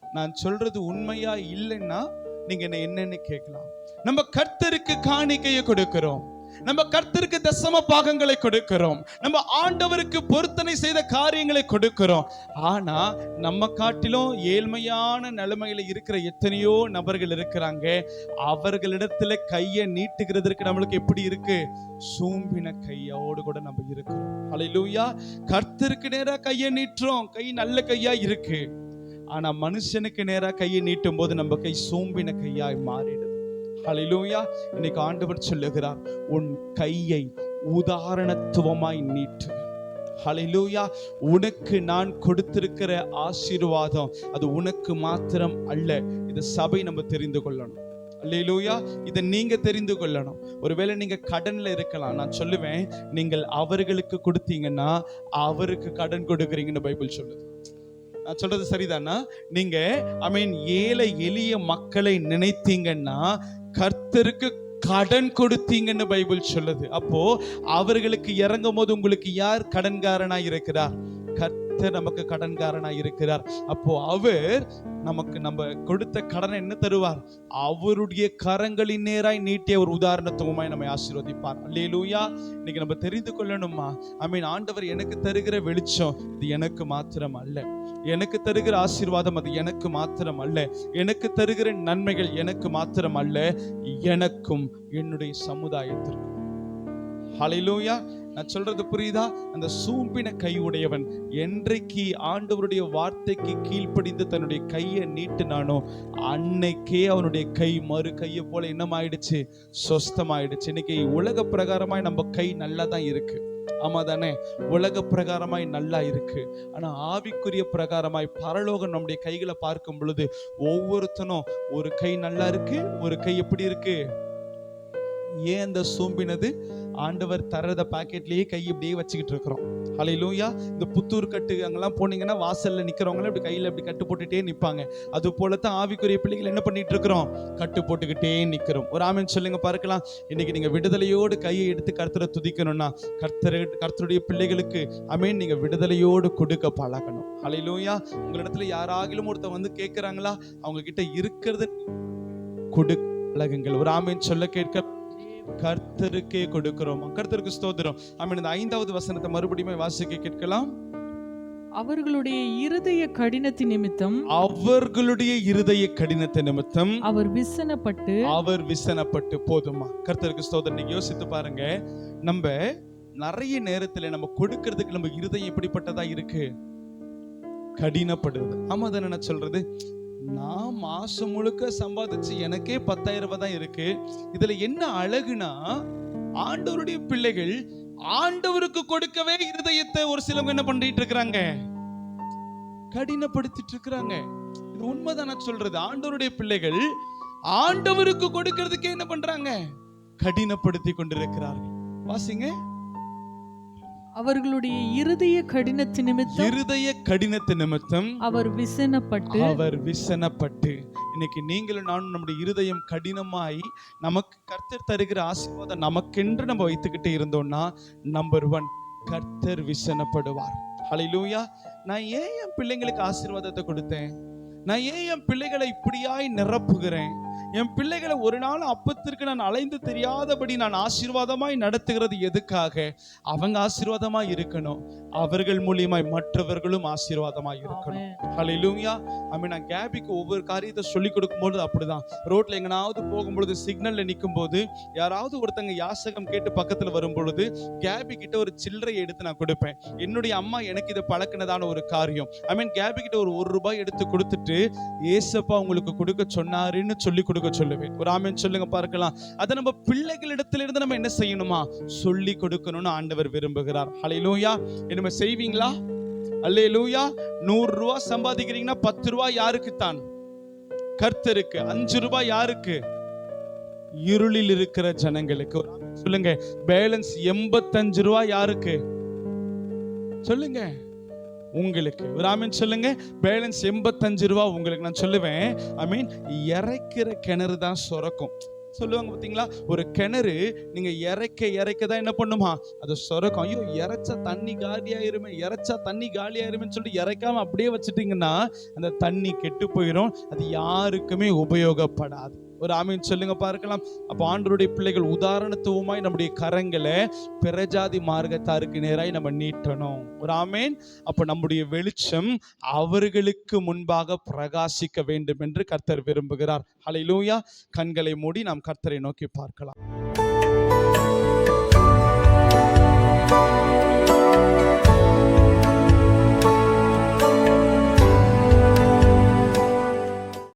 நான் சொல்றது உண்மையா இல்லைன்னா நீங்க என்னன்னு கேட்கலாம். நம்ம கர்த்தருக்கு காணிக்கையை கொடுக்கிறோம், நம்ம கர்த்தருக்கு தசம பாகங்களை கொடுக்கிறோம், நம்ம ஆண்டவருக்கு பொருத்தனை செய்த காரியங்களை கொடுக்கிறோம். ஆனா நம்ம காட்டிலும் ஏழ்மையான நிலைமையில இருக்கிற எத்தனையோ நபர்கள் இருக்கிறாங்க. அவர்களிடத்துல கையை நீட்டுகிறதுக்கு நம்மளுக்கு எப்படி இருக்கு? சூம்பின கையோடு கூட நம்ம இருக்கிறோம். ஹல்லேலூயா. கர்த்தருக்கு நேரா கையை நீட்டுறோம், கை நல்ல கையா இருக்கு. ஆனா மனுஷனுக்கு நேரா கையை நீட்டும் போது நம்ம கை சூம்பின கையாய் மாறிடுது. ஹல்லேலூயா. இன்னைக்கு ஆண்டவர் சொல்லுகிறார், உன் கையை உதாரணத்துவமாய் நீட்டு. ஹல்லேலூயா. உனக்கு நான் கொடுத்திருக்கிற ஆசீர்வாதம் அது உனக்கு மாத்திரம் அல்ல. இது சபை நம்ம தெரிந்து கொள்ளணும். அல்லேலூயா. இதை நீங்க தெரிந்து கொள்ளணும். ஒருவேளை நீங்க கடன்ல இருக்கலாம். நான் சொல்லுவேன், நீங்கள் அவர்களுக்கு கொடுத்தீங்கன்னா அவருக்கு கடன் கொடுக்குறீங்கன்னு பைபிள் சொல்லுது. நான் சொல்றது சரிதானா? நீங்க ஏழை எளிய மக்களை நினைத்தீங்கன்னா கர்த்தருக்கு கடன் கொடுத்தீங்கன்னு பைபிள் சொல்லுது. அப்போ அவர்களுக்கு இறங்கும் போது உங்களுக்கு யார் கடன்காரனா இருக்கிறார்? கர்த்தர் நமக்கு கடன்காரனா இருக்கிறார். அப்போ அவர் நமக்கு நம்ம கொடுத்த கடனை என்ன தருவார்? அவருடைய கரங்களின் நேராய் நீட்டிய ஒரு உதாரணத்துவமாய் நம்மை ஆசீர்வதிப்பார். அல்லேலூயா. இன்னைக்கு நம்ம தெரிந்து கொள்ளணுமா? ஆண்டவர் எனக்கு தருகிற வெளிச்சம் இது எனக்கு மாத்திரம் அல்ல, எனக்கு தருகிற ஆசீர்வாதம் அது எனக்கு மாத்திரம் அல்ல, எனக்கு தருகிற நன்மைகள் எனக்கு மாத்திரம் அல்ல, எனக்கும் என்னுடைய சமுதாயத்திற்கும். ஹல்லேலூயா. நான் சொல்றது புரியுதா? அந்த சூம்பின கை உடையவன் என்றைக்கு ஆண்டவருடைய வார்த்தைக்கு கீழ்ப்படிந்து தன்னுடைய கையை நீட்டினானோ அன்னைக்கே அவனுடைய கை மறு கையை போல என்னமாயிடுச்சு? சொஸ்தமாயிடுச்சு. இன்னைக்கு உலக பிரகாரமாய் நம்ம கை நல்லா தான் இருக்கு, ஆமா தானே? உலக பிரகாரமாய் நல்லா இருக்கு. ஆனா ஆவிக்குரிய பிரகாரமாய் பரலோகம் நம்முடைய கைகளை பார்க்கும் பொழுது ஒவ்வொருத்தனும் ஒரு கை நல்லா இருக்கு, ஒரு கை எப்படி இருக்கு? ஏன் அந்த சூம்பினது? ஆண்டவர் தரத பாக்கெட்லயே கை இப்படியே வச்சுக்கிட்டு இருக்கிறோம். ஹல்லேலூயா. இந்த புத்தூர் கட்டு அங்கெல்லாம் போனீங்கன்னா வாசல்ல நிக்கிறவங்க இப்படி கையில இப்படி கட்டு போட்டுட்டே நிப்பாங்க. அது போலத்தான் ஆவிக்குரிய பிள்ளைகள் என்ன பண்ணிட்டு இருக்கிறோம்? கட்டு போட்டுக்கிட்டே நிக்கிறோம். ஒரு ஆமென் சொல்லுங்க பார்க்கலாம். இன்னைக்கு நீங்க விடுதலையோடு கையை எடுத்து கர்த்தரை துதிக்கணும்னா கர்த்தருடைய பிள்ளைகளுக்கு நீங்க விடுதலையோடு கொடுக்க பழகணும். ஹல்லேலூயா. உங்களிடத்துல யாராகிலும் ஒருத்தர் வந்து கேட்கிறாங்களா? அவங்க கிட்ட இருக்கிறது கொடுக்க பழகுங்கள். ஒரு ஆமென் சொல்ல கேட்க கர்த்தருக்கே கொடுக்கிறோம். கர்த்தருக்கு ஸ்தோத்திரம். இந்த 5வது வசனத்தை மறுபடியும் வாசிக்க கேட்கலாம். அவர்களுடைய இருதய கடினத்தின் நிமித்தம், அவர்களுடைய இருதய கடினத்தின் நிமித்தம் அவர் விசனப்பட்டு. போதுமா? கர்த்தருக்கு ஸ்தோத்திரம். நீங்க யோசித்து பாருங்க, நம்ம நிறைய நேரத்துல நம்ம கொடுக்கிறதுக்கு நம்ம இருதயம் எப்படிப்பட்டதா இருக்கு? கடினப்படுது. ஆமா தானே நான் சொல்றது? நான் மாசம் முழுக்க சம்பாதிச்சு எனக்கே 10,000 ரூபாய் தான் இருக்கு. இதுல என்ன அழகுனா, ஆண்டவருடைய பிள்ளைகள் ஆண்டவருக்கு கொடுக்கவே இருதயத்தை ஒரு சிலவங்க என்ன பண்ணிட்டு இருக்கிறாங்க? கடினப்படுத்திட்டு இருக்கிறாங்க. இது உண்மைதான் நான் சொல்றது. ஆண்டவருடைய பிள்ளைகள் ஆண்டவருக்கு கொடுக்கிறதுக்கே என்ன பண்றாங்க? கடினப்படுத்தி கொண்டிருக்கிறார்கள். வாசிங்க. அவர்களுடைய இருதய கடினத்தின் நிமித்தம் அவர் விசனப்பட்டு. இன்னைக்கு நீங்களும் நானும் நம்முடைய இருதயம் கடினமாய் நமக்கு கர்த்தர் தருகிற ஆசீர்வாதம் நமக்கென்று நம்ம வைத்துக்கிட்டே இருந்தோம்னா, நம்பர் 1 கர்த்தர் விசனப்படுவார். ஹல்லேலூயா. நான் ஏன் என் பிள்ளைங்களுக்கு ஆசீர்வாதத்தை கொடுத்தேன்? நான் ஏன் என் பிள்ளைகளை இப்படியாய் நிரப்புகிறேன்? என் பிள்ளைகளை ஒரு நாள் அப்பத்திற்கு நான் அலைந்து தெரியாதபடி நான் ஆசீர்வாதமாய் நடத்துகிறது எதுக்காக? அவங்க ஆசீர்வாதமாய் இருக்கணும், அவர்கள் மூலியமாய் மற்றவர்களும் ஆசீர்வாதமாய் இருக்கணும். ஹல்லேலூயா. நான் கேபிக்கு ஒவ்வொரு காரியத்தை சொல்லி கொடுக்கும்போது அப்படிதான். ரோட்ல எங்கனாவது போகும்பொழுது, சிக்னல்ல நிற்கும் போது யாராவது ஒருத்தங்க யாசகம் கேட்டு பக்கத்துல வரும் பொழுது கேபி கிட்ட ஒரு சில்லறை எடுத்து நான் கொடுப்பேன். என்னுடைய அம்மா எனக்கு இதை பழக்கினதான ஒரு காரியம். கேபி கிட்ட ஒரு ரூபாய் எடுத்து கொடுத்துட்டு, ஏசப்பா உங்களுக்கு கொடுக்க சொன்னாருன்னு சொல்லி கொடுக்க சொல்லுவேன். ஒரு ஆமென் சொல்லுங்க பார்க்கலாம். அதை நம்ம பிள்ளைகளிடத்திலிருந்து நம்ம என்ன செய்யணுமா, சொல்லி கொடுக்கணும்னு ஆண்டவர் விரும்புகிறார். ஹல்லேலூயா. என்ன செய்வீங்களா? அல்லேலூயா. 100 ரூபாய் சம்பாதிக்கிறீங்கன்னா 10 ரூபாய் யாருக்கு தான்? கர்த்தருக்கு. 5 ரூபாய் யாருக்கு? இருளில் இருக்கிற ஜனங்களுக்கு. சொல்லுங்க, பேலன்ஸ் 85 ரூபாய் யாருக்கு? சொல்லுங்க, உங்களுக்கு. ஒரு ஆமீன் சொல்லுங்க. பேலன்ஸ் 85 ரூபாய் உங்களுக்கு. நான் சொல்லுவேன், ஐ மீன் இறைக்கிற கிணறு தான் சுரக்கும் சொல்லுவாங்க பாத்தீங்களா. ஒரு கிணறு நீங்க இறைக்க தான் என்ன பண்ணுமா, அது சுரக்கும். ஐயோ இறைச்சா தண்ணி காலியாயிருமே சொல்லிட்டு இறைக்காம அப்படியே வச்சுட்டீங்கன்னா அந்த தண்ணி கெட்டு போயிடும். அது யாருக்குமே உபயோகப்படாது. ஒரு ஆமீன் சொல்லுங்க பார்க்கலாம். அப்ப ஆண்டவருடைய பிள்ளைகள் உதாரணத்துவமாய் நம்முடைய கரங்களை பிரஜாதி மார்க்கத்தாருக்கு நேராய் நம்ம நீட்டணும். ஒரு ஆமீன். அப்ப நம்முடைய வெளிச்சம் அவர்களுக்கு முன்பாக பிரகாசிக்க வேண்டும் என்று கர்த்தர் விரும்புகிறார். ஹல்லேலூயா. கண்களை மூடி நாம் கர்த்தரை நோக்கி பார்க்கலாம்.